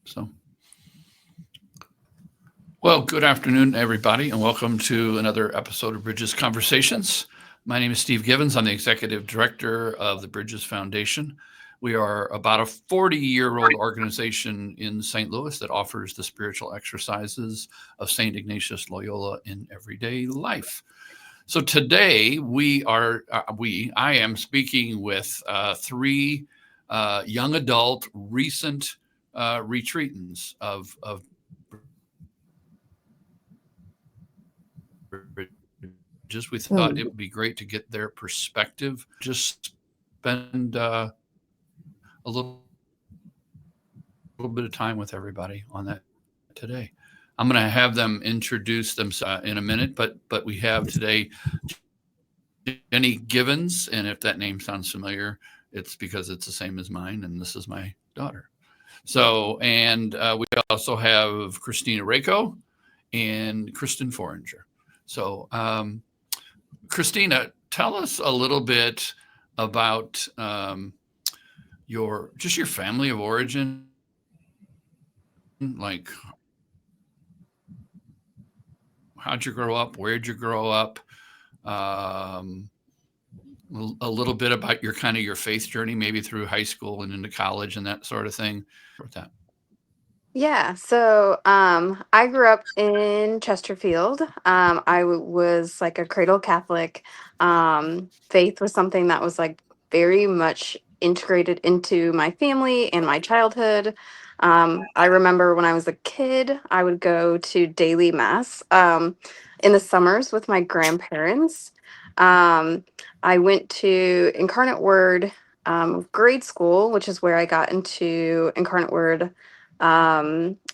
So, well, good afternoon, everybody, and welcome to another episode of Bridges Conversations. My name is Steve Givens. I'm the executive director of the Bridges Foundation. We are about a 40-year-old organization in St. Louis that offers the spiritual exercises of St. Ignatius Loyola in everyday life. So today I am speaking with three young adult recent retreatants of Bridges. We thought it Mm. would be great to get their perspective. Just spend a little bit of time with everybody on that today. I'm going to have them introduce themselves in a minute, but we have today Jenny Givens, and if that name sounds familiar, it's because it's the same as mine, and this is my daughter. We also have Christina Rako and Kristin Foranger. Christina, tell us a little bit about your family of origin, like how'd you grow up, where'd you grow up, um, a little bit about your faith journey, maybe through high school and into college and that sort of thing. Start with that. Yeah, so I grew up in Chesterfield. Was like a cradle Catholic. Faith was something that was like very much integrated into my family and my childhood. I remember when I was a kid, I would go to daily mass in the summers with my grandparents. Um, I went to Incarnate Word grade school, which is where I got into Incarnate Word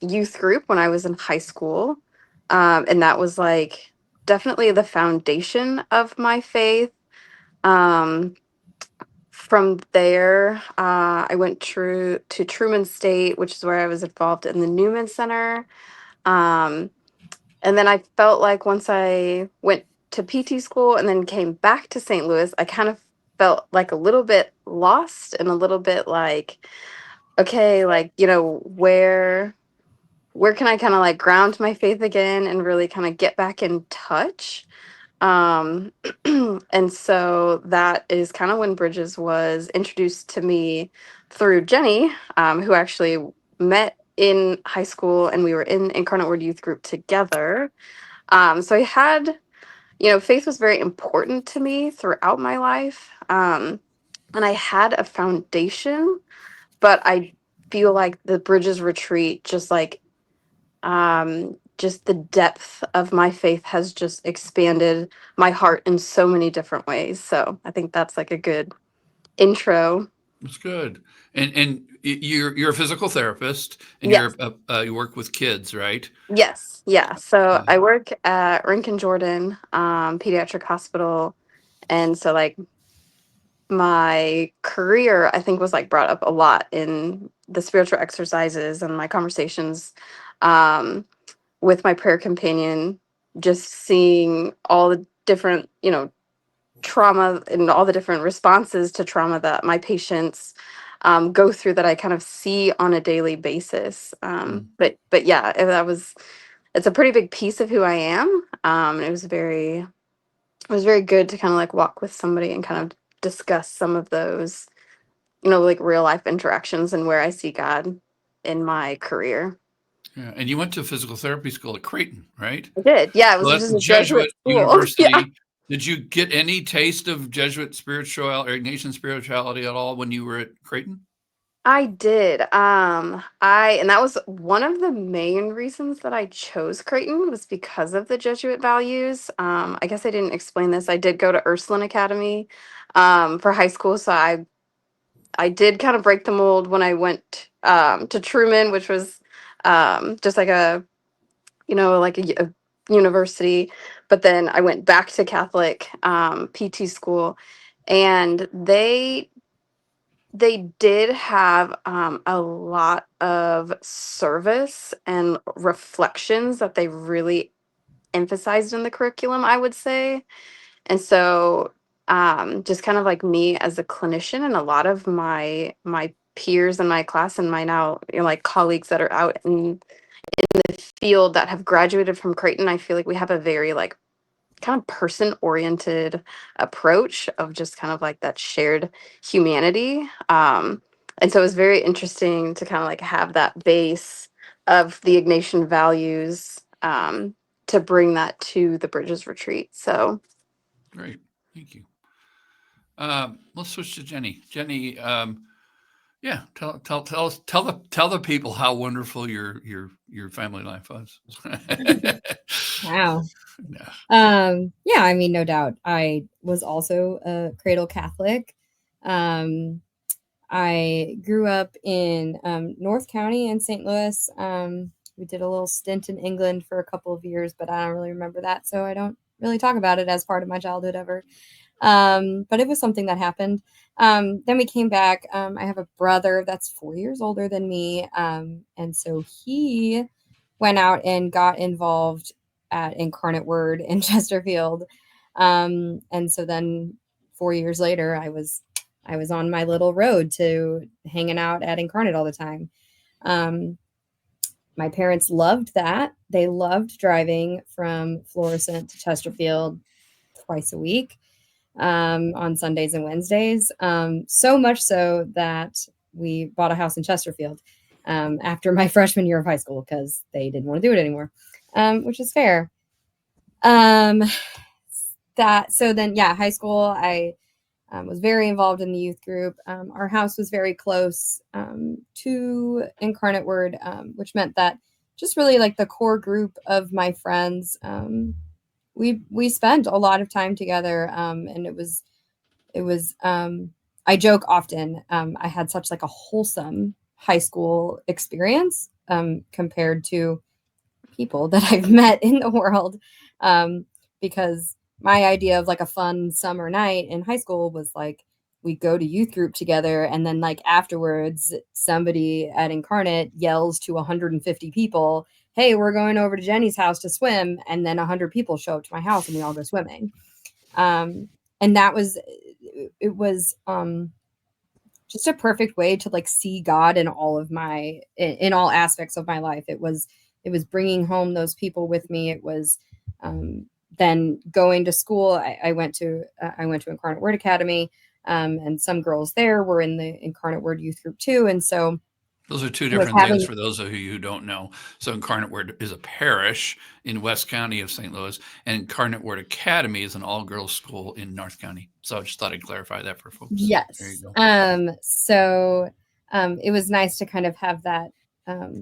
youth group when I was in high school. And that was like definitely the foundation of my faith. Um, from there, I went to Truman State, which is where I was involved in the Newman Center. Um, and then I felt like once I went to PT school and then came back to St. Louis, I kind of felt like a little bit lost and a little bit like, okay, like, where can I kind of like ground my faith again and really kind of get back in touch? Um, and so that is kind of when Bridges was introduced to me through Jenny, who actually met in high school and we were in Incarnate Word Youth Group together. So I had, faith was very important to me throughout my life. And I had a foundation, but I feel like the Bridges retreat just the depth of my faith has just expanded my heart in so many different ways. So I think that's like a good intro. That's good. And you're a physical therapist, and Yes. you work with kids, right? Yes. Yeah. So Uh, I work at Rankin Jordan Pediatric Hospital. And so like my career, I think, was like brought up a lot in the spiritual exercises and my conversations um, with my prayer companion, just seeing all the different, trauma and all the different responses to trauma that my patients go through that I kind of see on a daily basis. mm. But yeah, it's a pretty big piece of who I am. It was very good to kind of like walk with somebody and kind of discuss some of those, like real life interactions and where I see God in my career. Yeah, and you went to physical therapy school at Creighton, right? I did. Yeah, it So was that's just a a Jesuit Jesuit school. Yeah. university. Did you get any taste of Jesuit spirituality or Ignatian spirituality at all when you were at Creighton? I did. I and that was one of the main reasons that I chose Creighton was because of the Jesuit values. I guess I didn't explain this. I did go to Ursuline Academy for high school, so I did kind of break the mold when I went to Truman, which was just like a university. But then I went back to Catholic PT school, and they did have a lot of service and reflections that they really emphasized in the curriculum, I would say. And so, just kind of like me as a clinician, and a lot of my peers in my class and my now, like colleagues that are out in the field that have graduated from Creighton, I feel like we have a very like kind of person oriented approach of just kind of like that shared humanity. And so it was very interesting to kind of like have that base of the Ignatian values, to bring that to the Bridges retreat. So Great. Thank you. Let's switch to Jenny. Jenny, yeah, tell the people how wonderful your family life was. Wow. Yeah. Yeah, I mean, no doubt. I was also a cradle Catholic. I grew up in North County in St. Louis. We did a little stint in England for a couple of years, but I don't really remember that, so I don't really talk about it as part of my childhood ever. But it was something that happened. Then we came back. I have a brother that's 4 years older than me, and so he went out and got involved at Incarnate Word in Chesterfield. And so then 4 years later, I was on my little road to hanging out at Incarnate all the time. My parents loved that. They loved driving from Florissant to Chesterfield twice a week, on Sundays and Wednesdays. So much so that we bought a house in Chesterfield after my freshman year of high school because they didn't want to do it anymore, which is fair. High school, I was very involved in the youth group. Our house was very close to Incarnate Word, which meant that just really like the core group of my friends, we spent a lot of time together, and it was I joke often, I had such like a wholesome high school experience compared to people that I've met in the world, because my idea of like a fun summer night in high school was like we go to youth group together, and then like afterwards somebody at Incarnate yells to 150 people, hey, we're going over to Jenny's house to swim, and then 100 people show up to my house and we all go swimming. And that was it was just a perfect way to like see God in in all aspects of my life. It was bringing home those people with me. It was then going to school. I went to Incarnate Word Academy, and some girls there were in the Incarnate Word youth group too, and so those are two different things for those of you who don't know. So Incarnate Word is a parish in West County of St. Louis, and Incarnate Word Academy is an all-girls school in North County. So I just thought I'd clarify that for folks. Yes. There you go. So it was nice to kind of have that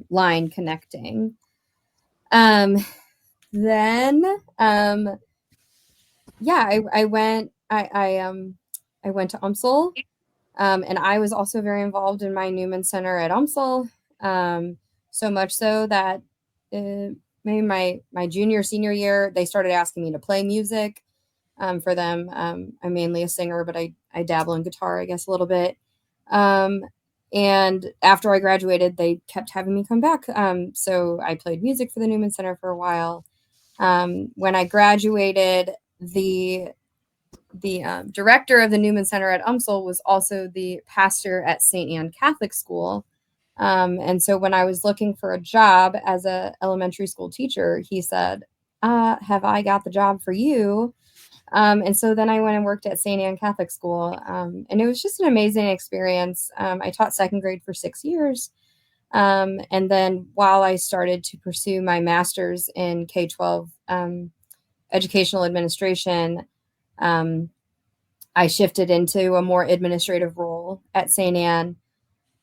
line connecting. Then I went to UMSL, and I was also very involved in my Newman Center at UMSL, so much so that maybe my junior, senior year, they started asking me to play music for them. I'm mainly a singer, but I dabble in guitar, I guess, a little bit. And after I graduated, they kept having me come back. So I played music for the Newman Center for a while. When I graduated, the director of the Newman Center at UMSL was also the pastor at St. Anne Catholic School. And so when I was looking for a job as a elementary school teacher, he said, have I got the job for you? And so then I went and worked at St. Anne Catholic School. And it was just an amazing experience. I taught second grade for 6 years. And then while I started to pursue my master's in K-12 educational administration, I shifted into a more administrative role at St. Anne.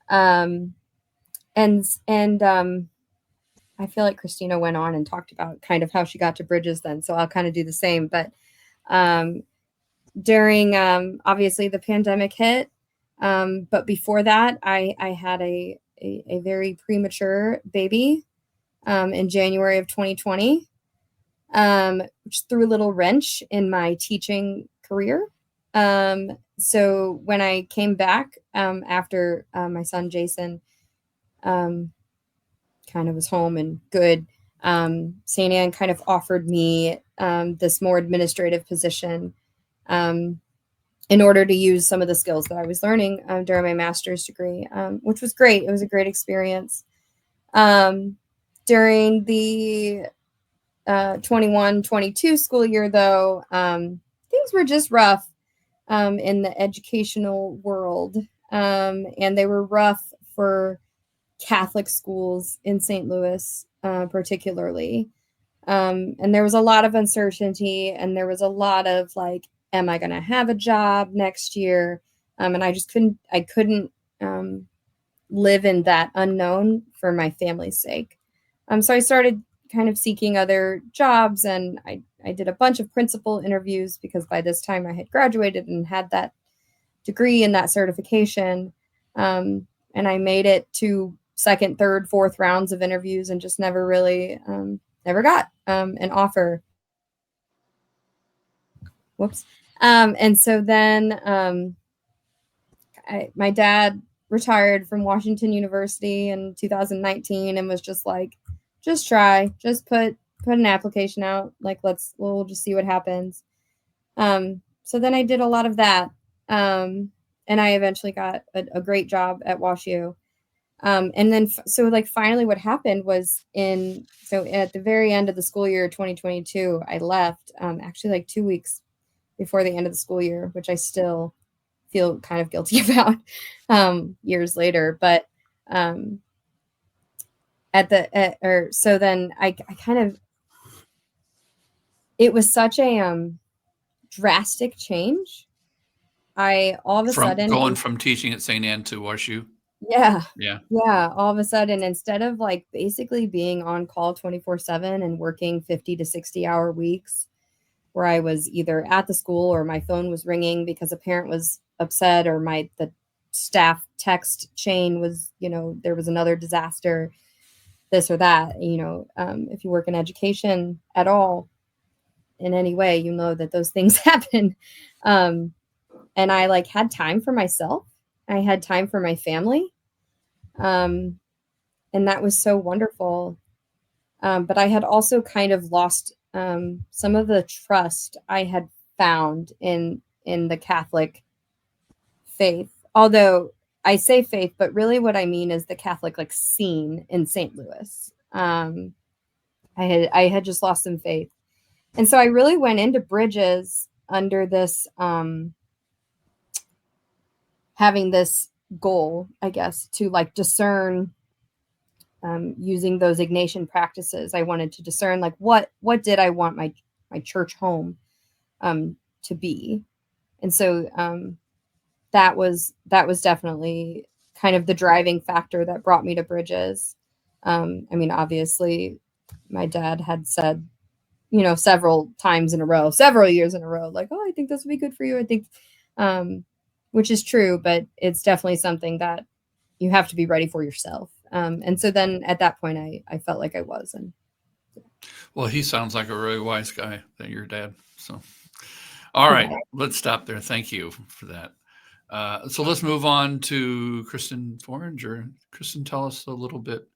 I feel like Christina went on and talked about kind of how she got to Bridges then, so I'll kind of do the same. But during obviously the pandemic hit, but before that, I had a very premature baby in January of 2020, which threw a little wrench in my teaching career. So when I came back after my son Jason kind of was home and good, St. Anne kind of offered me this more administrative position. in order to use some of the skills that I was learning during my master's degree, which was great. It was a great experience. During the 21-22 school year, though, things were just rough in the educational world, and they were rough for Catholic schools in St. Louis, particularly. And there was a lot of uncertainty, and there was a lot of like, am I going to have a job next year? And I couldn't live in that unknown for my family's sake. So I started kind of seeking other jobs, and I did a bunch of principal interviews because by this time I had graduated and had that degree and that certification. And I made it to second, third, fourth rounds of interviews and just never really, never got an offer. Whoops. And so then my dad retired from Washington University in 2019 and was just like, just try, just put an application out. Like, we'll just see what happens. So then I did a lot of that. And I eventually got a great job at WashU. And then, so like finally what happened was so at the very end of the school year, 2022, I left, actually like 2 weeks before the end of the school year, which I still feel kind of guilty about, years later. But, so then I kind of, it was such a, drastic change. All of a sudden going from teaching at St. Anne to WashU. Yeah. Yeah. All of a sudden, instead of like basically being on call 24/7 and working 50 to 60 hour weeks, where I was either at the school or my phone was ringing because a parent was upset, or the staff text chain was, there was another disaster, this or that, if you work in education at all in any way, you know that those things happen. And I like had time for myself. I had time for my family. And that was so wonderful. But I had also kind of lost some of the trust I had found in the Catholic faith. Although I say faith, but really what I mean is the Catholic like scene in St. Louis. I had just lost some faith. And so I really went into Bridges under this, having this goal, I guess, to like discern, using those Ignatian practices. I wanted to discern like what did I want my church home to be. And so that was definitely kind of the driving factor that brought me to Bridges. I mean, obviously my dad had said, several years in a row, like, oh, I think this would be good for you. I think, which is true, but it's definitely something that you have to be ready for yourself. And so then at that point, I felt like I was. And well, he sounds like a really wise guy, that your dad. So, all right, let's stop there. Thank you for that. So let's move on to Kristin Forringer. Kristin, tell us a little bit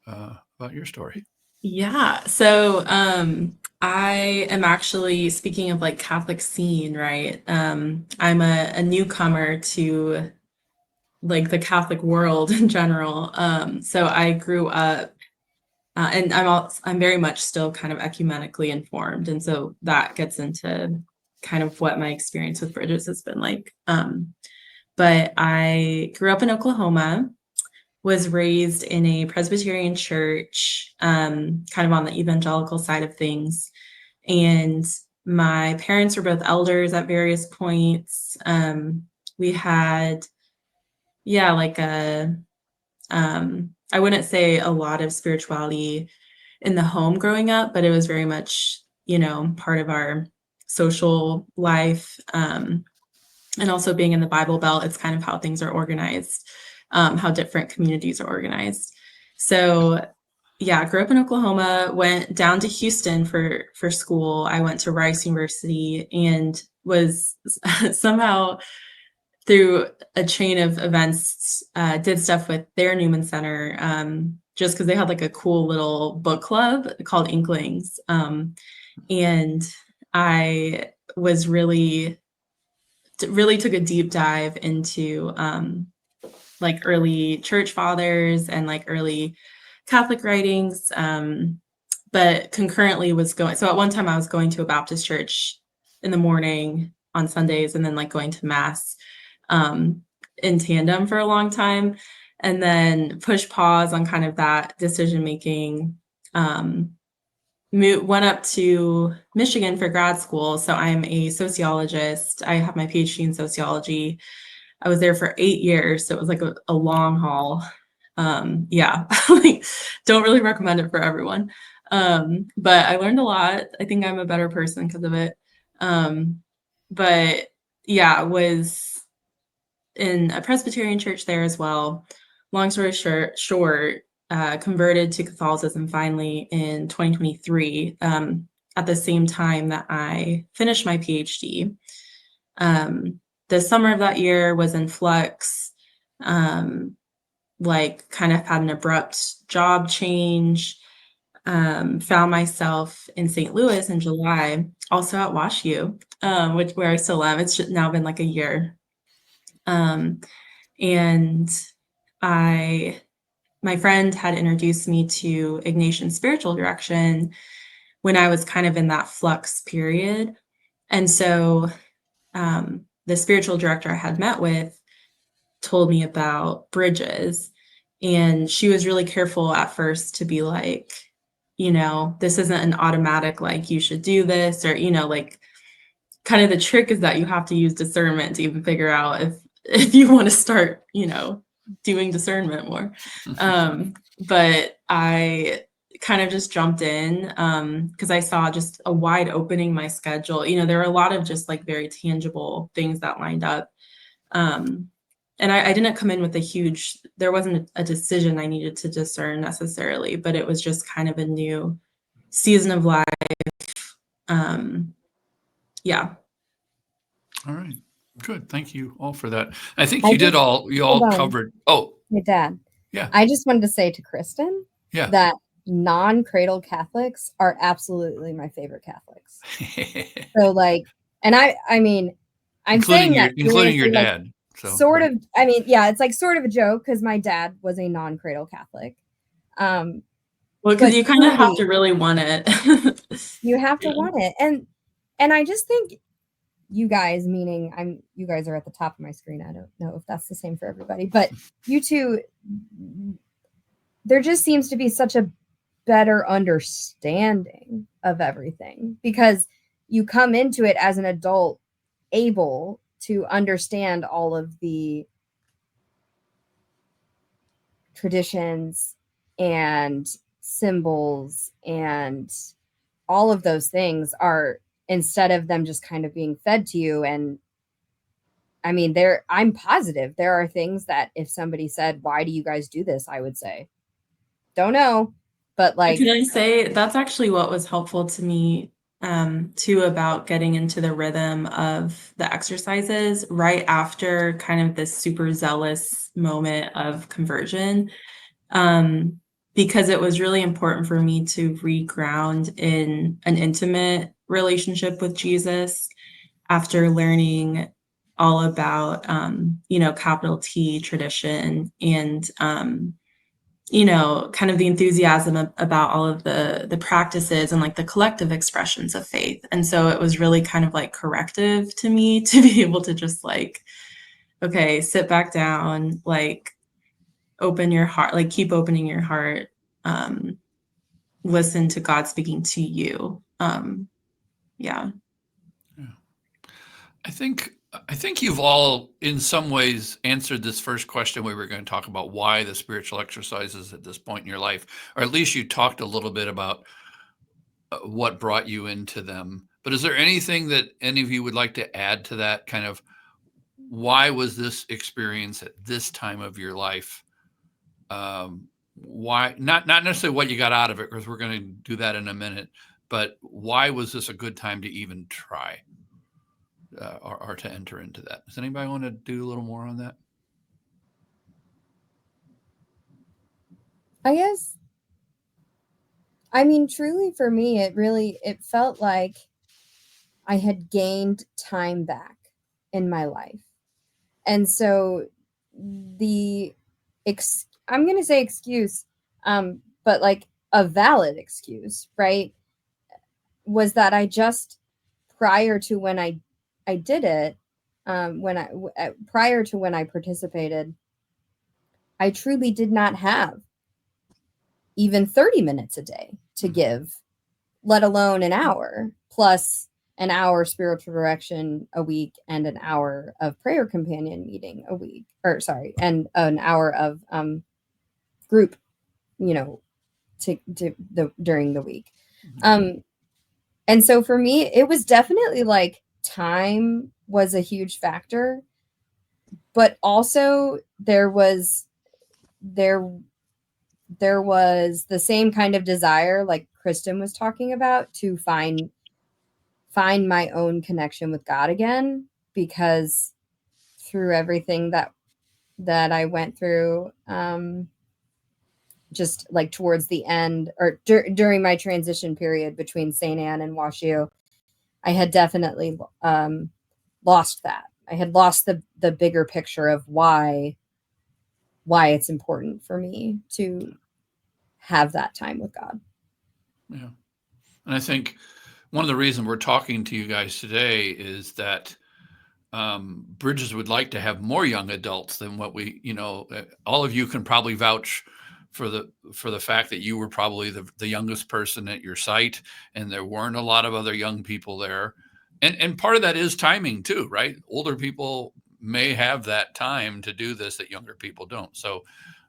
about your story. Yeah. So I am actually, speaking of like Catholic scene, right? I'm a newcomer to like the Catholic world in general. So I grew up, and I'm very much still kind of ecumenically informed, and so that gets into kind of what my experience with Bridges has been like. But I grew up in Oklahoma, was raised in a Presbyterian church, kind of on the evangelical side of things. And my parents were both elders at various points. We had, like I wouldn't say a lot of spirituality in the home growing up, but it was very much, part of our social life. And also being in the Bible Belt, it's kind of how things are organized, how different communities are organized. So I grew up in Oklahoma, went down to Houston for school. I went to Rice University and was somehow, through a chain of events, did stuff with their Newman Center, just because they had like a cool little book club called Inklings. And I was really really took a deep dive into like early church fathers and like early Catholic writings. But concurrently was going, so at one time I was going to a Baptist church in the morning on Sundays and then like going to mass in tandem for a long time, and then push pause on kind of that decision making. Went up to Michigan for grad school. So I'm a sociologist. I have my PhD in sociology. I was there for 8 years. So it was like a long haul. Yeah, like, don't really recommend it for everyone. But I learned a lot. I think I'm a better person because of it. But yeah, was in a Presbyterian church there as well. Long story short, converted to Catholicism finally in 2023, at the same time that I finished my PhD. The summer of that year was in flux, like kind of had an abrupt job change, found myself in St. Louis in July, also at WashU, where I still am. It's now been like a year. And my friend had introduced me to Ignatian spiritual direction when I was kind of in that flux period. And so the spiritual director I had met with told me about bridges. And she was really careful at first to be like, this isn't an automatic, like, you should do this, or, like, kind of the trick is that you have to use discernment to even figure out if you want to start, doing discernment more. But I kind of just jumped in because I saw just a wide opening my schedule. There were a lot of just like very tangible things that lined up. And I didn't come in with there wasn't a decision I needed to discern necessarily, but it was just kind of a new season of life. Yeah. All right. Good. Thank you all for that. I think you all covered. Oh, my dad. Yeah. I just wanted to say to Kristin Yeah. that non-cradle Catholics are absolutely my favorite Catholics. So like, and I mean, I'm saying that including your like, dad. So, sort of, I mean, yeah, it's like sort of a joke because my dad was a non-cradle Catholic. Well, because you kind of have to really want it. You have to want it. And I just think you guys, meaning you guys are at the top of my screen. I don't know if that's the same for everybody, but you two, there just seems to be such a better understanding of everything because you come into it as an adult able to understand all of the traditions and symbols and all of those things are, instead of them just kind of being fed to you. And I mean, I'm positive there are things that if somebody said, why do you guys do this? I would say, don't know. But like, can I say that's actually what was helpful to me too, about getting into the rhythm of the exercises right after kind of this super zealous moment of conversion. Because it was really important for me to reground in an intimate relationship with Jesus after learning all about, capital T tradition and, kind of the enthusiasm about all of the practices and like the collective expressions of faith. And so it was really kind of like corrective to me to be able to just like, okay, sit back down, like open your heart, like keep opening your heart, listen to God speaking to you. Yeah. I think you've all in some ways answered this first question we were going to talk about, why the spiritual exercises at this point in your life, or at least you talked a little bit about what brought you into them. But is there anything that any of you would like to add to that, kind of why was this experience at this time of your life? Why not necessarily what you got out of it, because we're going to do that in a minute, but why was this a good time to even try or to enter into that? Does anybody want to do a little more on that? I guess, I mean, truly for me, it felt like I had gained time back. in my life. And so I'm going to say excuse, but like a valid excuse, right, was that I just, prior to when I did it, prior to when I participated, I truly did not have even 30 minutes a day to give, let alone an hour, plus an hour spiritual direction a week and an hour of prayer companion meeting a week, and an hour of group, during the week. And so for me, it was definitely like time was a huge factor, but also there was the same kind of desire, like Kristin was talking about, to find my own connection with God again, because through everything that I went through, just like towards the end, or during my transition period between St. Anne and WashU, I had definitely lost that. I had lost the bigger picture of why it's important for me to have that time with God. Yeah. And I think one of the reasons we're talking to you guys today is that Bridges would like to have more young adults than what we, all of you can probably vouch for the fact that you were probably the youngest person at your site, and there weren't a lot of other young people there. And part of that is timing too, right? Older people may have that time to do this that younger people don't. So,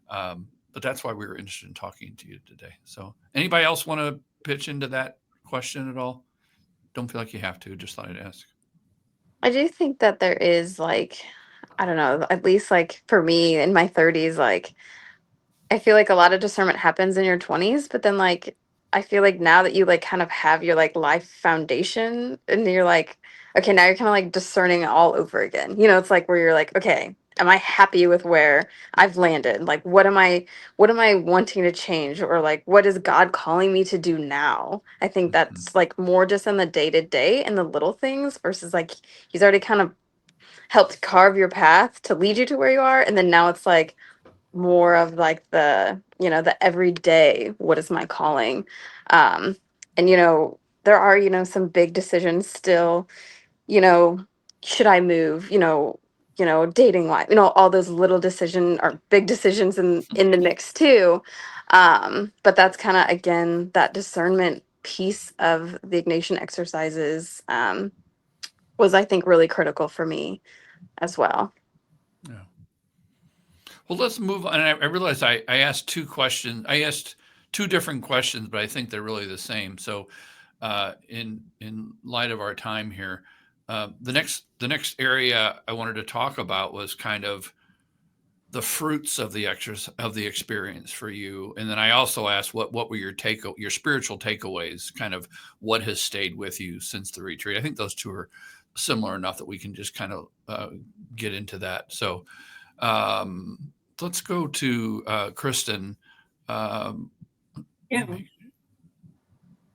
but that's why we were interested in talking to you today. So anybody else want to pitch into that question at all? Don't feel like you have to, just thought I'd ask. I do think that there is, like, I don't know, at least like for me in my 30s, like I feel like a lot of discernment happens in your 20s, but then like I feel like now that you like kind of have your like life foundation, and you're like, okay, now you're kind of like discerning all over again. It's like where you're like, okay, am I happy with where I've landed? Like what am I wanting to change, or like what is God calling me to do now? I think that's like more just in the day-to-day and the little things, versus like he's already kind of helped carve your path to lead you to where you are, and then now it's like more of like the everyday, what is my calling? And there are some big decisions still. you know should I move? Dating life, all those little decision or big decisions in the mix too. But that's kind of, again, that discernment piece of the Ignatian exercises was, I think, really critical for me as well. Yeah. Well, let's move on. I realize I asked two questions. I asked two different questions, but I think they're really the same. So, in light of our time here, the next area I wanted to talk about was kind of the fruits of the experience for you, and then I also asked what were your spiritual takeaways, kind of what has stayed with you since the retreat. I think those two are similar enough that we can just kind of get into that. So. Let's go to Kristin. Yeah.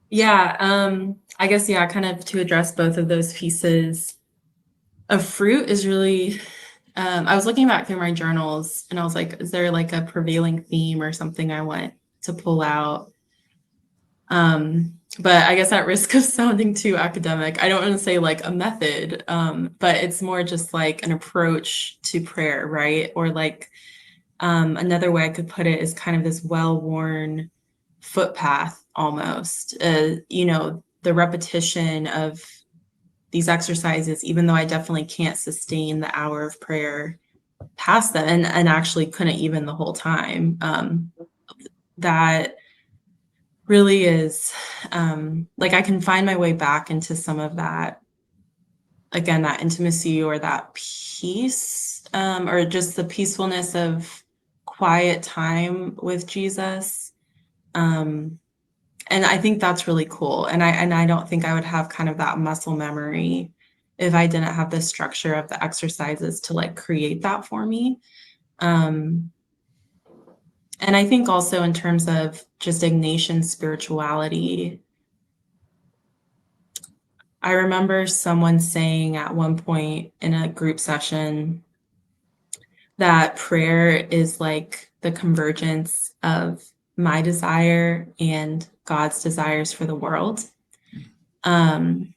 Yeah. I guess, kind of to address both of those pieces of fruit is really, I was looking back through my journals and I was like, is there like a prevailing theme or something I want to pull out? But I guess at risk of sounding too academic, I don't want to say like a method, but it's more just like an approach to prayer, right? Or like another way I could put it is kind of this well-worn footpath almost. The repetition of these exercises, even though I definitely can't sustain the hour of prayer past them, and actually couldn't even the whole time. That really is like I can find my way back into some of that, again, that intimacy or that peace, or just the peacefulness of quiet time with Jesus. And I think that's really cool. And I don't think I would have kind of that muscle memory if I didn't have the structure of the exercises to like create that for me. And I think also in terms of just Ignatian spirituality, I remember someone saying at one point in a group session that prayer is like the convergence of my desire and God's desires for the world. And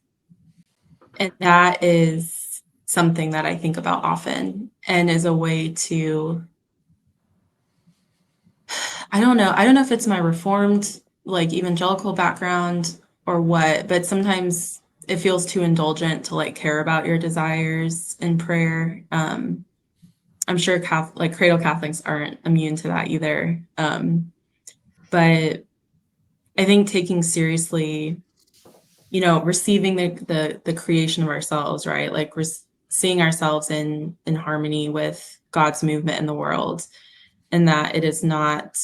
that is something that I think about often and is a way to, I don't know if it's my reformed, like evangelical background or what, but sometimes it feels too indulgent to like care about your desires in prayer. I'm sure like cradle Catholics aren't immune to that either. But I think taking seriously, receiving the creation of ourselves, right? Like seeing ourselves in harmony with God's movement in the world, and that it is not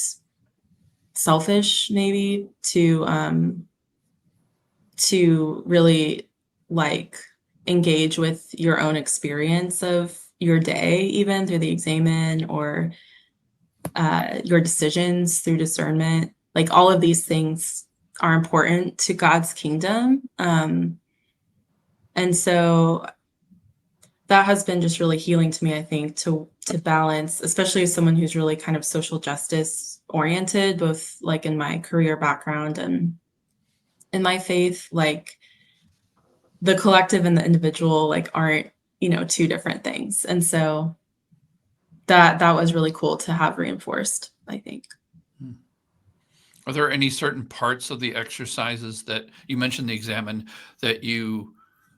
selfish, maybe, to really like engage with your own experience of your day, even through the examen or your decisions through discernment. Like all of these things are important to God's kingdom. And so that has been just really healing to me, I think, to balance, especially as someone who's really kind of social justice oriented, both like in my career background and in my faith, like the collective and the individual like aren't, two different things. And so that was really cool to have reinforced, I think. Are there any certain parts of the exercises that you mentioned the examen that you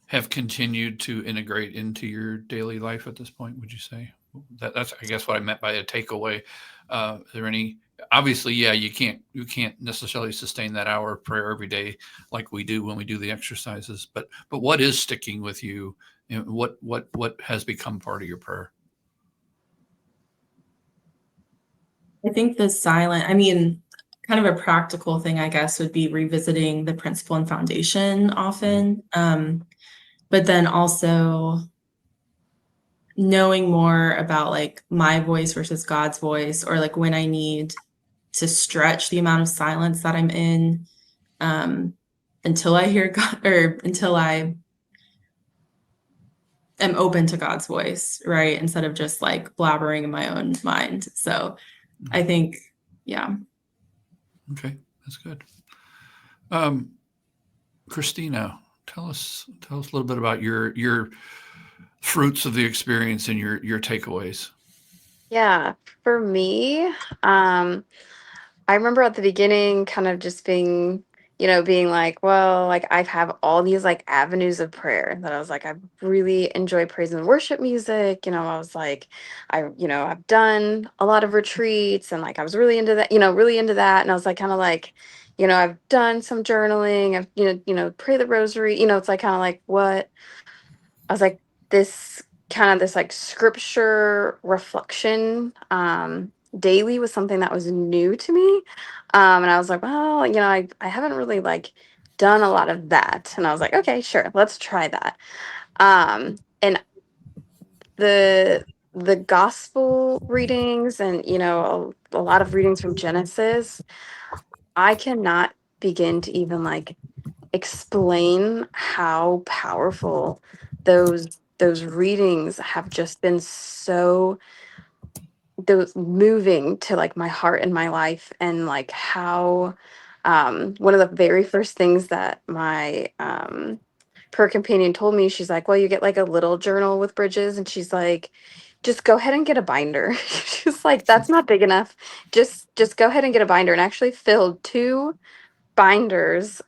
have continued to integrate into your daily life at this point? Would you say that's, I guess, what I meant by a takeaway? Are there any? Obviously, yeah, you can't necessarily sustain that hour of prayer every day like we do when we do the exercises. But what is sticking with you? And what has become part of your prayer? I think kind of a practical thing, I guess, would be revisiting the principle and foundation often. But then also knowing more about like my voice versus God's voice, or like when I need to stretch the amount of silence that I'm in until I hear God, or until I am open to God's voice, right? Instead of just like blabbering in my own mind. So I think, yeah. Okay, that's good. Christina, tell us a little bit about your fruits of the experience and your takeaways. Yeah, for me, I remember at the beginning kind of just being, being like, well, like I have all these like avenues of prayer that I was like, I really enjoy praise and worship music. I was like, I've done a lot of retreats and like I was really into that, really into that. And I was like, kind of like, I've done some journaling, I've, pray the rosary, it's like kind of like what I was like, this like scripture reflection daily was something that was new to me. And I was like, well, I haven't really like done a lot of that. And I was like, okay, sure, let's try that. And the gospel readings and a lot of readings from Genesis, I cannot begin to even like explain how powerful those readings have just been, so those moving to like my heart and my life. And like how one of the very first things that my prayer companion told me, she's like, well, you get like a little journal with Bridges, and she's like, just go ahead and get a binder. She's like, that's not big enough, just go ahead and get a binder, and actually filled two binders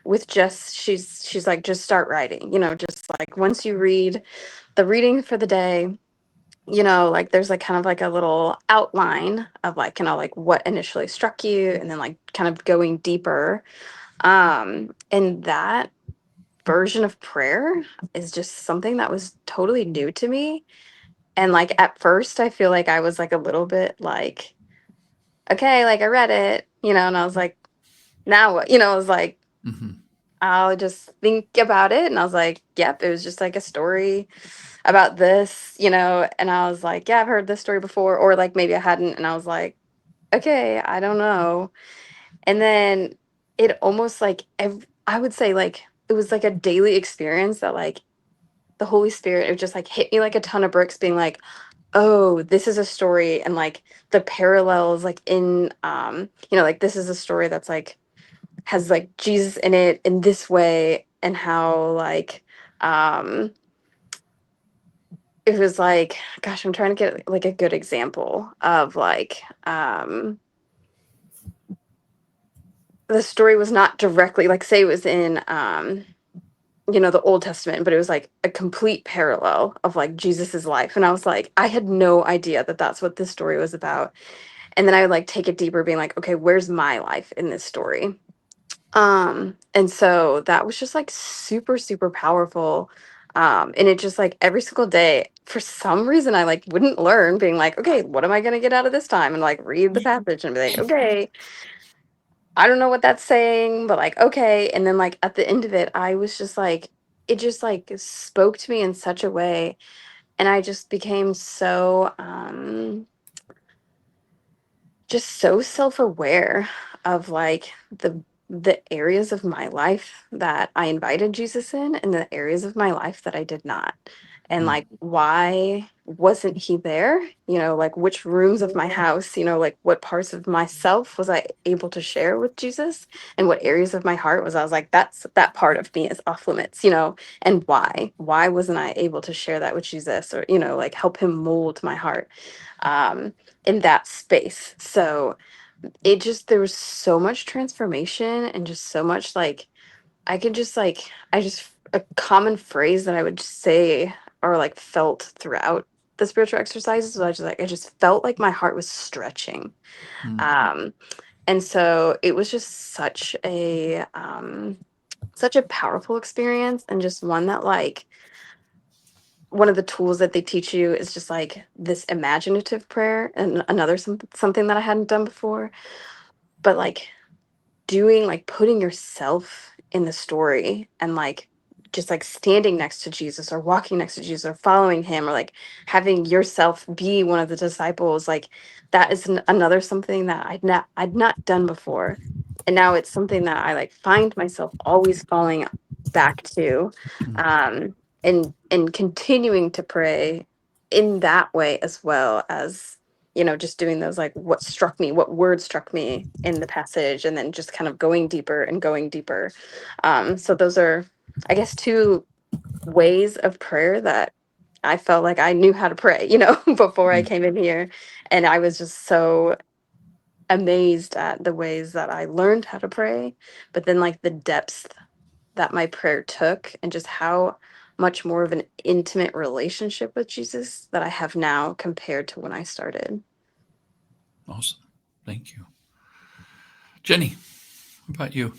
with just, she's like, just start writing, just like once you read the reading for the day, like there's like kind of like a little outline of like like what initially struck you, and then like kind of going deeper. And that version of prayer is just something that was totally new to me. And like at first I feel like I was like a little bit like, okay, like I read it, and I was like, now what? I was like, Mm-hmm. I'll just think about it. And I was like, yep, it was just like a story about this, and I was like, yeah, I've heard this story before, or like maybe I hadn't. And I was like, okay, I don't know. And then it almost like, I would say like it was like a daily experience that like the Holy Spirit, it just like hit me like a ton of bricks, being like, oh, this is a story, and like the parallels like in like this is a story that's like has like Jesus in it in this way, and how like um it was like, gosh, I'm trying to get like a good example of like the story was not directly like, say it was in the Old Testament, but it was like a complete parallel of like Jesus's life, and I was like, I had no idea that that's what this story was about. And then I would like take it deeper, being like, okay, where's my life in this story? And so that was just like super, super powerful. And it just like every single day, for some reason, I like wouldn't learn, being like, okay, what am I going to get out of this time? And like read the passage and be like, okay, I don't know what that's saying, but like, okay. And then like at the end of it, I was just like, it just like spoke to me in such a way. And I just became so, just so self-aware of like the areas of my life that I invited Jesus in, and the areas of my life that I did not. And Mm. like, why wasn't he there? Like which rooms of my house, like what parts of myself was I able to share with Jesus, and what areas of my heart was I was like, that part of me is off limits, and why wasn't I able to share that with Jesus, or like help him mold my heart in that space. So it just, there was so much transformation, and just so much like I could just like I just a common phrase that I would say or like felt throughout the spiritual exercises was I just felt like my heart was stretching. Mm. And so it was just such a powerful experience, and just one that like one of the tools that they teach you is just like this imaginative prayer, and another something that I hadn't done before, but like doing like putting yourself in the story, and like just like standing next to Jesus, or walking next to Jesus, or following him, or like having yourself be one of the disciples, like that is another something that I'd not done before. And now it's something that I like find myself always falling back to, Mm. and continuing to pray in that way, as well as just doing those like what word struck me in the passage, and then just kind of going deeper and going deeper. So those are, I guess, two ways of prayer that I felt like I knew how to pray, before I Mm. came in here. And I was just so amazed at the ways that I learned how to pray, but then like the depths that my prayer took, and just how much more of an intimate relationship with Jesus that I have now compared to when I started. Awesome. Thank you. Jenny, what about you?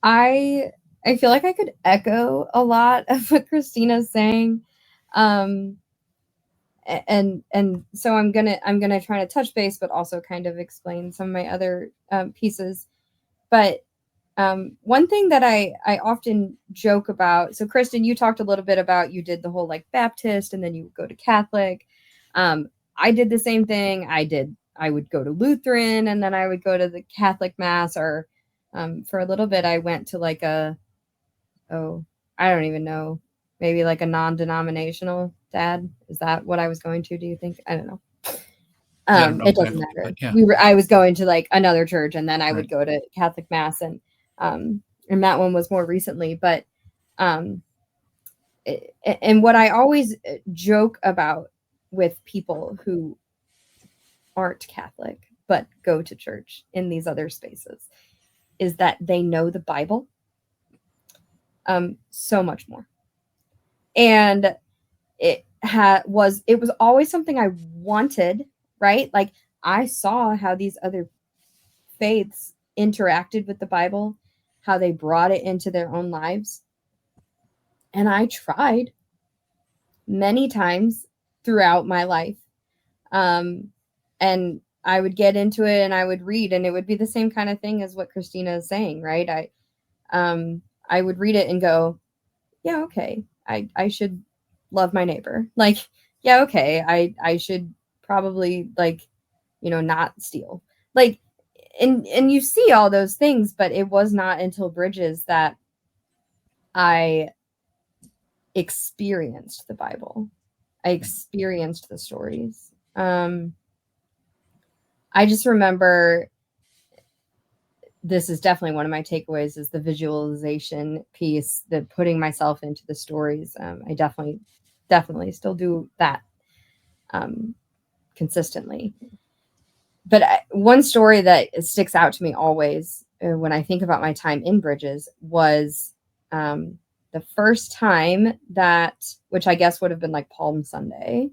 I feel like I could echo a lot of what Christina's saying. And so I'm gonna try to touch base, but also kind of explain some of my other pieces. But one thing that I often joke about, so Kristin, you talked a little bit about, you did the whole like Baptist and then you would go to Catholic. I did the same thing. I would go to Lutheran, and then I would go to the Catholic Mass, or for a little bit I went to like I don't even know, maybe like a non-denominational dad. Is that what I was going to, do you think? I don't know. Yeah, I don't know It doesn't exactly, matter. but yeah. I was going to like another church, and then I Right. would go to Catholic Mass, and that one was more recently. But and what I always joke about with people who aren't Catholic but go to church in these other spaces is that they know the Bible so much more. And it was always something I wanted, right? Like I saw how these other faiths interacted with the Bible, how they brought it into their own lives. And I tried many times throughout my life. And I would get into it and I would read, and it would be the same kind of thing as what Christina is saying, right? I would read it and go, yeah, okay, I should love my neighbor. Like, yeah, okay, I should probably like, not steal. Like, and you see all those things, but it was not until Bridges that I experienced the Bible. I experienced the stories. I just remember, this is definitely one of my takeaways, is the visualization piece, the putting myself into the stories. I definitely still do that consistently. But one story that sticks out to me always when I think about my time in Bridges was the first time that, which I guess would have been like Palm Sunday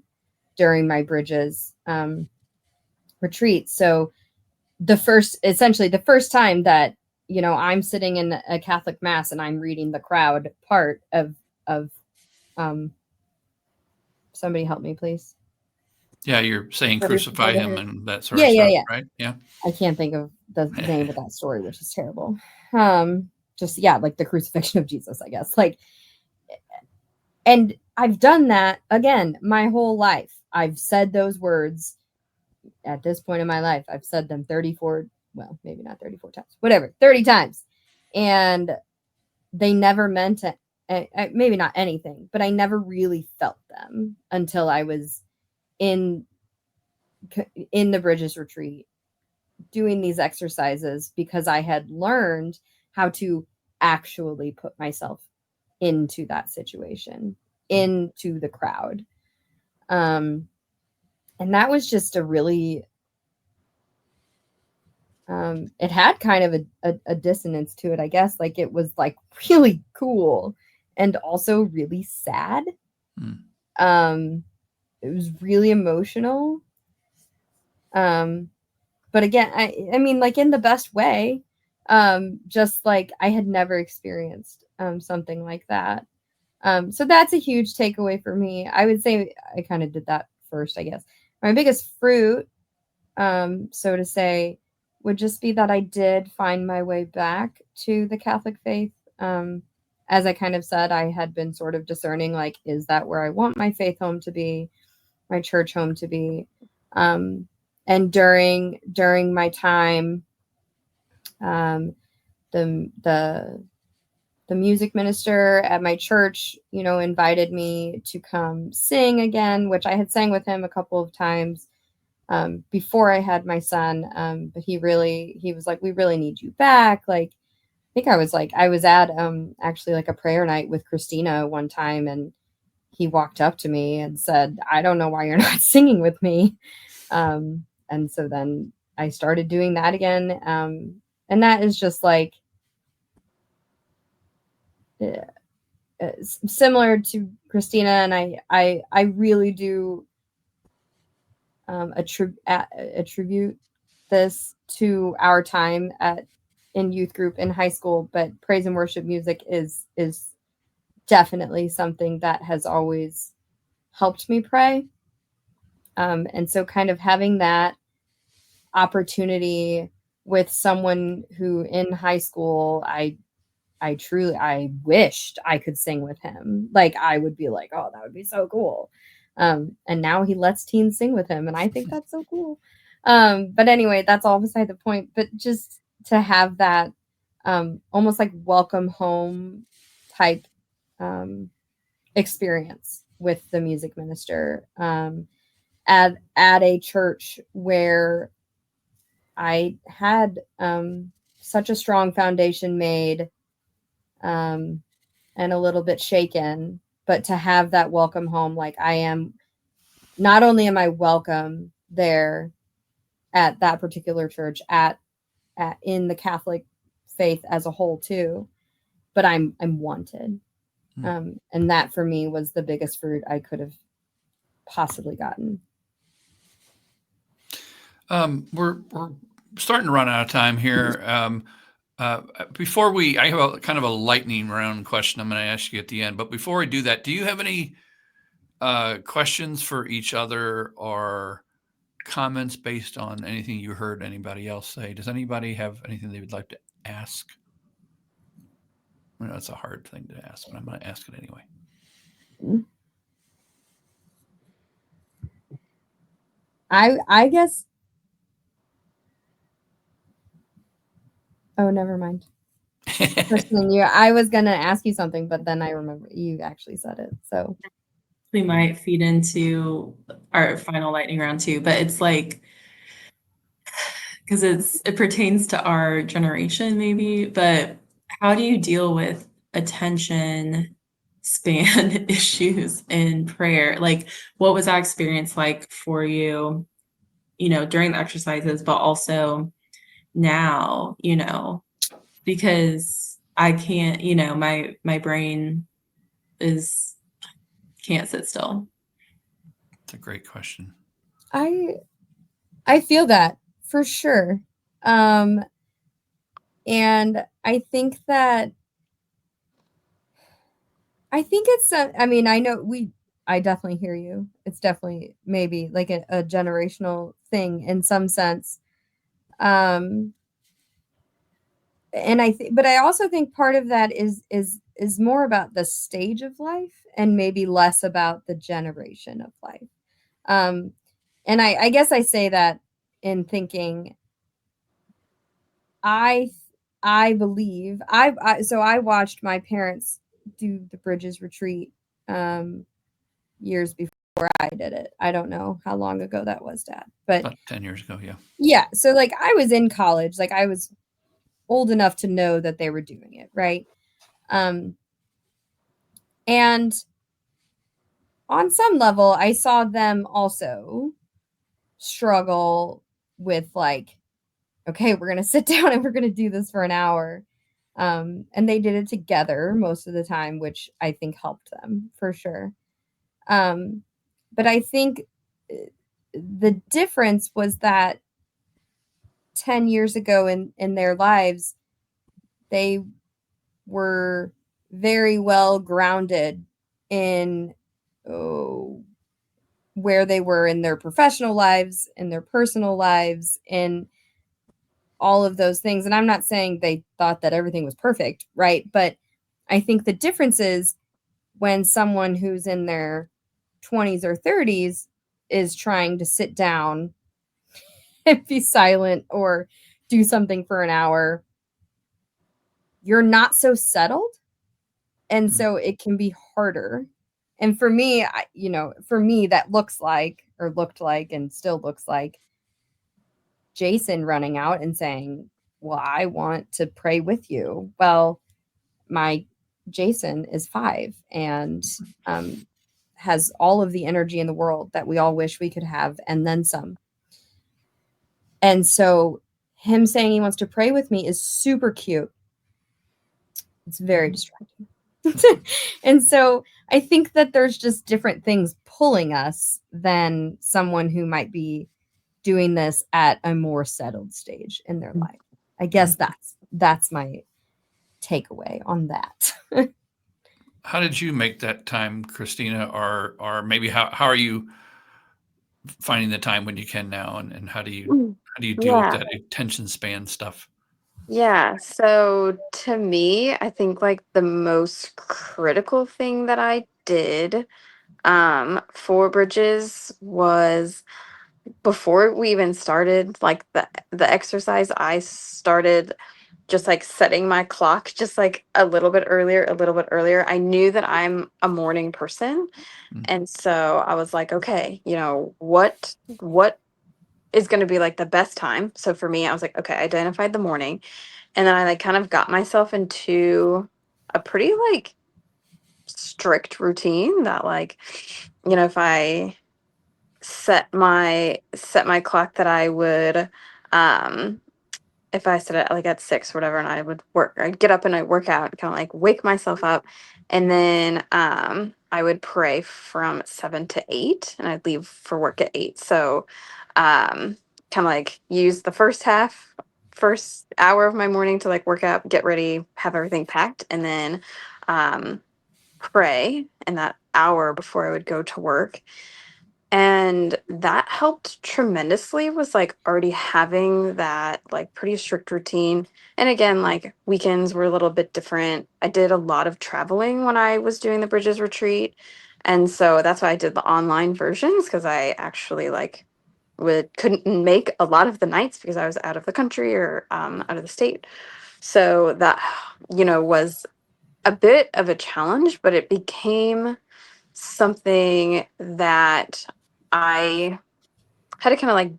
during my Bridges retreat. So essentially the first time that, I'm sitting in a Catholic mass and I'm reading the crowd part of somebody help me, please. Yeah, you're saying crucify him and that sort Yeah, of yeah, stuff, yeah. right? Yeah. I can't think of the name of that story, which is terrible. Just, like the crucifixion of Jesus, I guess. And I've done that again my whole life. I've said those words at this point in my life. I've said them 34, well, maybe not 34 times, whatever, 30 times. And they never meant it. Maybe not anything, but I never really felt them until I was in the Bridges retreat doing these exercises, because I had learned how to actually put myself into that situation, into the crowd. And that was just a really, it had kind of a dissonance to it, I guess. Like, it was like really cool and also really sad. It was really emotional. But again, I mean, like, in the best way. Just like I had never experienced something like that. So that's a huge takeaway for me. I would say I kind of did that first, I guess. My biggest fruit, so to say, would just be that I did find my way back to the Catholic faith. As I kind of said, I had been sort of discerning, like, is that where I want my faith home to be, my church home to be? And during my time, the music minister at my church, invited me to come sing again, which I had sang with him a couple of times before I had my son. But he was like, we really need you back. Like, I think I was at actually like a prayer night with Christina one time, and he walked up to me and said, I don't know why you're not singing with me. And so then I started doing that again. And that is just like similar to Christina. And I really do attribute this to our time in youth group in high school. But praise and worship music is definitely something that has always helped me pray. And so kind of having that opportunity with someone who in high school, I wished I could sing with him. Like, I would be like, oh, that would be so cool. And now he lets teens sing with him, and I think that's so cool. But anyway, that's all beside the point. But just to have that almost like welcome home type experience with the music minister at a church where I had such a strong foundation made, and a little bit shaken, but to have that welcome home, like, not only am I welcome there at that particular church, in the Catholic faith as a whole too, but I'm wanted. And that for me was the biggest fruit I could have possibly gotten. We're starting to run out of time here. Before I have a kind of a lightning round question I'm going to ask you at the end. But before we do that, do you have any questions for each other or comments based on anything you heard anybody else say? Does anybody have anything they would like to ask? I know it's a hard thing to ask, but I'm going to ask it anyway. I guess. Oh, never mind. Kristin, I was gonna ask you something, but then I remember you actually said it. So We might feed into our final lightning round too, but it's like, because it pertains to our generation maybe, but how do you deal with attention span issues in prayer? Like, what was that experience like for you, during the exercises, but also now, because I can't, my brain can't sit still. That's a great question. I feel that for sure. And I think it's I mean, I definitely hear you. It's definitely maybe like a generational thing in some sense. And but I also think part of that is more about the stage of life and maybe less about the generation of life. And I guess I say that in thinking I believe so I watched my parents do the Bridges retreat years before I did it. I don't know how long ago that was, Dad, but About 10 years ago, yeah. yeah. So like I was in college, like I was old enough to know that they were doing it, right? And on some level, I saw them also struggle with like, okay, we're gonna sit down and we're gonna do this for an hour. And they did it together most of the time, which I think helped them for sure. But I think the difference was that 10 years ago in their lives, they were very well grounded in where they were in their professional lives, in their personal lives, in all of those things. And I'm not saying they thought that everything was perfect, right? But I think the difference is when someone who's in their 20s or 30s is trying to sit down and be silent or do something for an hour, you're not so settled. And so it can be harder. And for me, that looked like and still looks like Jason running out and saying, well, I want to pray with you. Well, my Jason is 5 and has all of the energy in the world that we all wish we could have, and then some. And so him saying he wants to pray with me is super cute. It's very distracting. And so I think that there's just different things pulling us than someone who might be doing this at a more settled stage in their life. I guess that's my takeaway on that. How did you make that time, Christina? Or maybe how are you finding the time when you can now, and how do you deal with Yeah. that attention span stuff? Yeah. So to me, I think like the most critical thing that I did for Bridges was before we even started like the exercise, I started just like setting my clock just like a little bit earlier. I knew that I'm a morning person. And so I was like, okay, what is going to be like the best time? So for me, I was like, okay, I identified the morning. And then I like kind of got myself into a pretty like strict routine that like, if I set my clock that I would if I set it like at 6 or whatever, and I'd get up and I'd work out, kind of like wake myself up, and then I would pray from 7 to 8, and I'd leave for work at 8. So kind of like use the first hour of my morning to like work out, get ready, have everything packed, and then pray in that hour before I would go to work. And that helped tremendously, was like already having that like pretty strict routine. And again, like weekends were a little bit different. I did a lot of traveling when I was doing the Bridges retreat. And so that's why I did the online versions, because I actually like couldn't make a lot of the nights because I was out of the country or out of the state. So that, was a bit of a challenge, but it became something that I had to kind of like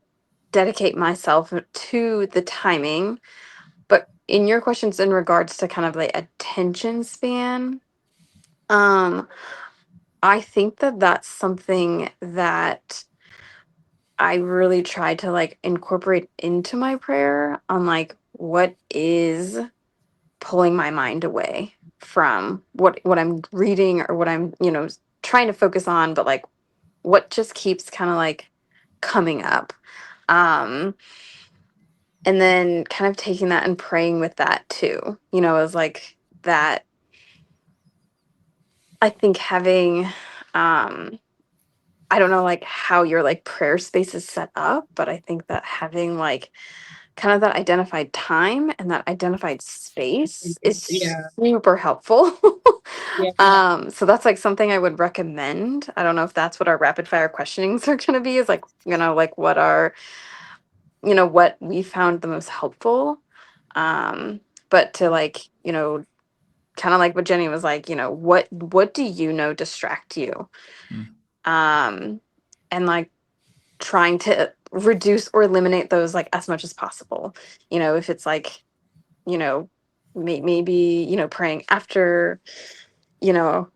dedicate myself to the timing. But in your questions in regards to kind of like attention span, I think that that's something that I really try to like incorporate into my prayer on like what is pulling my mind away from what I'm reading or what I'm, trying to focus on, but like what just keeps kind of like coming up. Um and then kind of taking that and praying with that too. As like that I think having I don't know like how your like prayer space is set up, but I think that having like kind of that identified time and that identified space is Yeah. super helpful. Yeah. So that's like something I would recommend. I don't know if that's what our rapid fire questionings are going to be, is like, like what are, what we found the most helpful. But to like, kind of like what Jenny was like, what do distract you? Mm. And like trying to reduce or eliminate those like as much as possible. If it's like, you know, maybe, praying after, you know,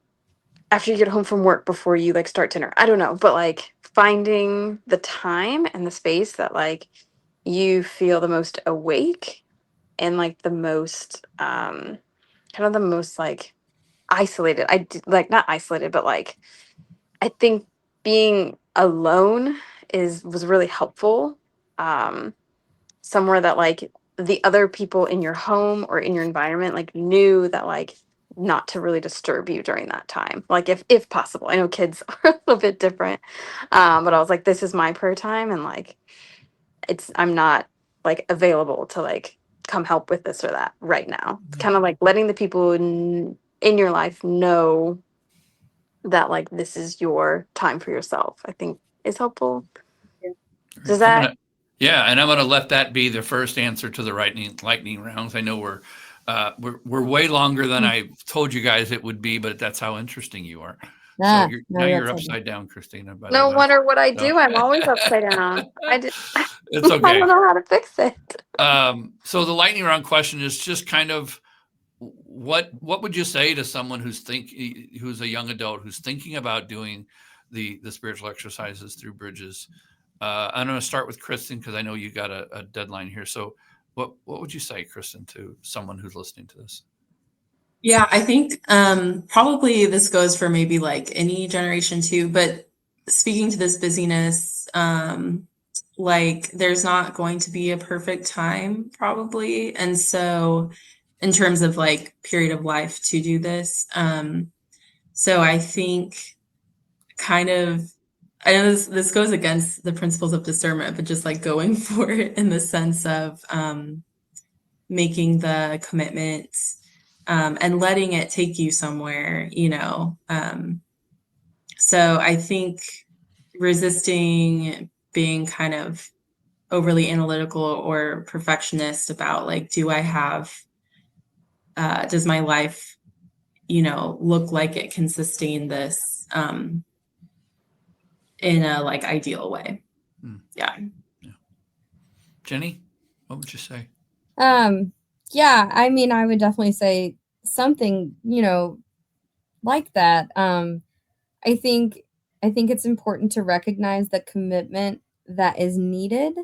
after you get home from work before you like start dinner. I don't know, but like finding the time and the space that like you feel the most awake and like the most kind of the most like isolated. Like not isolated, but like I think being alone was really helpful. Um Somewhere that like the other people in your home or in your environment like knew that like not to really disturb you during that time, like if possible. I know kids are a little bit different, but I was like, this is my prayer time, and like I'm not like available to like come help with this or that right now. It's kind of like letting the people in your life know that like this is your time for yourself, I think is helpful. Does that And I'm gonna let that be the first answer to the lightning rounds. I know we're way longer than I told you guys it would be, but that's how interesting you are. So No, you're that's okay. upside down, Christina, by the no way. matter what I So do, I'm always upside down. it's I okay. don't know how to fix it. So the lightning round question is just kind of what would you say to someone who's a young adult who's thinking about doing the spiritual exercises through Bridges? I'm going to start with Kristin because I know you got a deadline here. So what would you say, Kristin, to someone who's listening to this? Yeah, I think probably this goes for maybe like any generation too, but speaking to this busyness, like there's not going to be a perfect time probably. And so in terms of like period of life to do this, so I think kind of I know this goes against the principles of discernment, but just like going for it in the sense of making the commitment and letting it take you somewhere, so I think resisting being kind of overly analytical or perfectionist about like, does my life, look like it can sustain this in a like ideal way. Yeah. Jenny, what would you say? Yeah, I mean, I would definitely say something, like that. I think it's important to recognize the commitment that is needed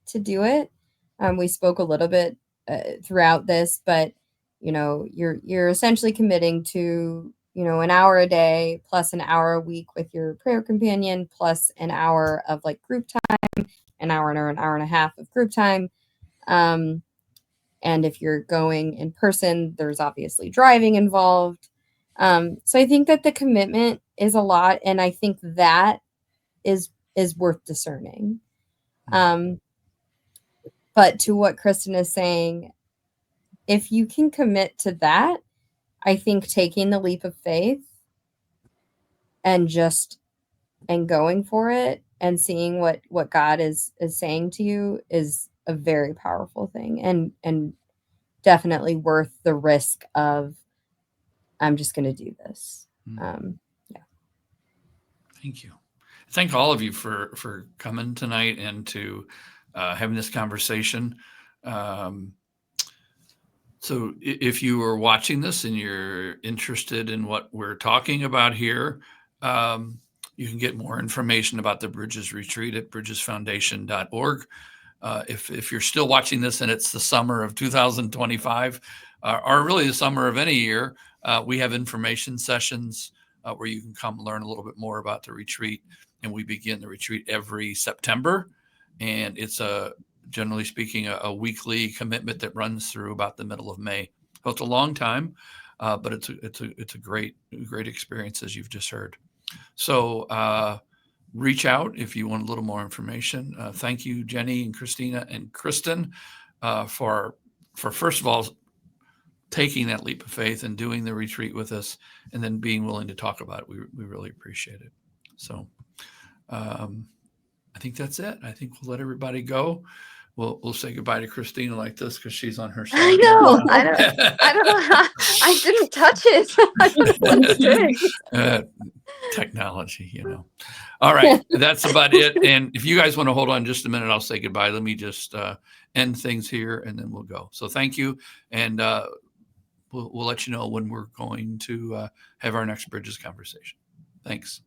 to do it. We spoke a little bit throughout this, but you're essentially committing to an hour a day plus an hour a week with your prayer companion plus an hour of like group time, an hour or an hour and a half of group time. And if you're going in person, there's obviously driving involved. So I think that the commitment is a lot, and I think that is worth discerning. But to what Kristin is saying, if you can commit to that, I think taking the leap of faith and going for it and seeing what God is saying to you is a very powerful thing. And definitely worth the risk of, I'm just going to do this. Thank you. Thank all of you for coming tonight and to having this conversation. So if you are watching this and you're interested in what we're talking about here, you can get more information about the Bridges Retreat at bridgesfoundation.org. If you're still watching this and it's the summer of 2025, or really the summer of any year, we have information sessions where you can come learn a little bit more about the retreat. And we begin the retreat every September. And it's generally speaking, a weekly commitment that runs through about the middle of May. So it's a long time, but it's a great experience, as you've just heard. So reach out if you want a little more information. Thank you, Jenny and Christina and Kristin, for first of all taking that leap of faith and doing the retreat with us, and then being willing to talk about it. We really appreciate it. So I think that's it. I think we'll let everybody go. We'll say goodbye to Christina like this because she's on her side. I know. I don't know how. I didn't touch it. I just went straight. Technology, All right, that's about it. And if you guys want to hold on just a minute, I'll say goodbye. Let me just end things here, and then we'll go. So thank you, and we'll let you know when we're going to have our next Bridges conversation. Thanks.